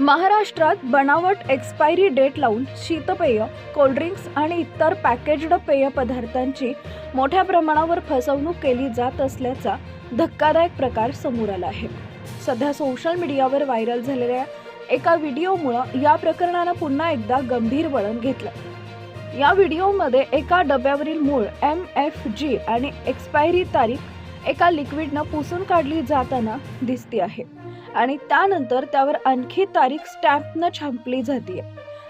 महाराष्ट्रात बनावट expiry date लावून शीतपेय, कोल्ड्रिंक्स आणि इतर पॅकेज्ड पेय पदार्थांची मोठ्या प्रमाणावर फसवणूक केली जात असल्याचा धक्कादायक प्रकार समोर आला आहे। सध्या सोशल मीडियावर व्हायरल झालेल्या एका व्हिडिओमुळे या प्रकरणाने पुन्हा एकदा गंभीर वळण घेतलं। या व्हिडिओमध्ये एका डब्यावरील मूळ MFG आणि एक्सपायरी तारीख एका लिक्विडने पुसून काढली जाताना दिसते आहे आणि त्यानंतर त्यावर आणखी तारीख स्टॅम्पने छापली जाते।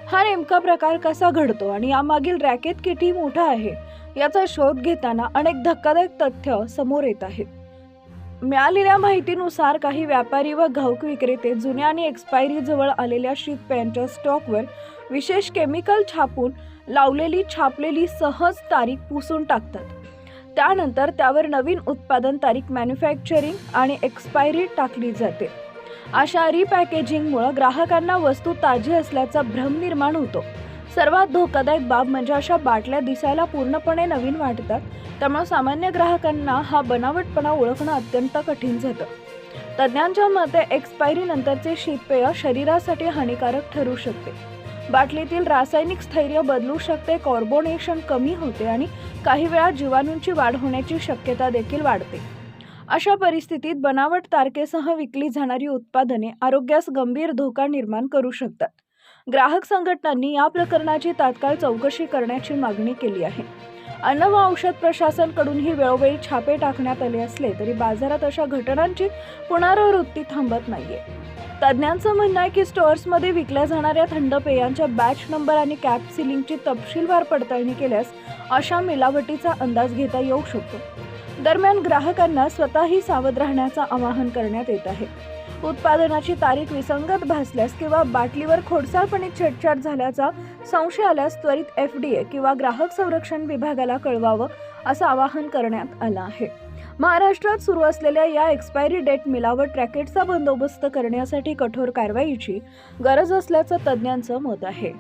हा नेमका प्रकार कसा घडतो आणि यामागील रॅकेट किती मोठा आहे याचा शोध घेताना अनेक धक्कादायक तथ्य समोर येत आहेत। मिळालेल्या माहितीनुसार काही व्यापारी व घाऊक विक्रेते जुन्या आणि एक्सपायरी जवळ आलेल्या शीतपेयांच्या स्टॉकवर विशेष केमिकल छापून छापलेली सहज तारीख पुसून टाकतात। त्यानंतर त्यावर नवीन उत्पादन तारीख, मॅन्युफॅक्चरिंग आणि एक्सपायरी टाकली जाते। अशा रिपॅकेजिंगमुळे ग्राहकांना वस्तू ताजी असल्याचा भ्रम निर्माण होतो। सर्वात धोकादायक बाब म्हणजे अशा बाटल्या दिसायला पूर्णपणे नवीन वाटतात, त्यामुळे सामान्य ग्राहकांना हा बनावटपणा ओळखणं अत्यंत कठीण जातं। तज्ञांच्या मते एक्सपायरी नंतरचे शीतपेय शरीरासाठी हानिकारक ठरू शकते। बाटलीतील रासायनिक स्थैर्य बदलू शकते, कार्बोनेशन कमी होते आणि काही वेळा जीवाणूंची वाढ होण्याची शक्यता देखील वाढते। अशा परिस्थितीत बनावट तारखेसह विकली जाणारी उत्पादने आरोग्यास गंभीर धोका निर्माण करू शकतात। ग्राहक संघटनांनी या प्रकरणाची तात्काळ चौकशी करण्याची मागणी केली आहे। अन्न व औषध प्रशासनाकडूनही वेळोवेळी छापे टाकण्यात आले असले तरी बाजारात अशा घटनांची पुनरावृत्ती थांबत नाहीये। तज्ञांचं म्हणणं आहे की स्टोअर्समध्ये विकल्या जाणाऱ्या थंड पेयांच्या बॅच नंबर आणि कॅप सीलिंगची तपशीलवार पडताळणी केल्यास अशा मिलावटीचा अंदाज घेता येऊ शकतो। दरम्यान ग्राहकांना स्वतःही सावध राहण्याचं आवाहन करण्यात येत आहे। उत्पादनाची तारीख विसंगत भासल्यास किंवा बाटलीवर खोडसाळपणे छेडछाड झाल्याचा संशय आल्यास त्वरित FDA किंवा ग्राहक संरक्षण विभागाला कळवावं असं आवाहन करण्यात आलं आहे। महाराष्ट्रात सुरू असलेल्या या एक्सपायरी डेट मिलावट रॅकेटचा बंदोबस्त करण्यासाठी कठोर कारवाईची गरज असल्याचं तज्ञांचं मत आहे।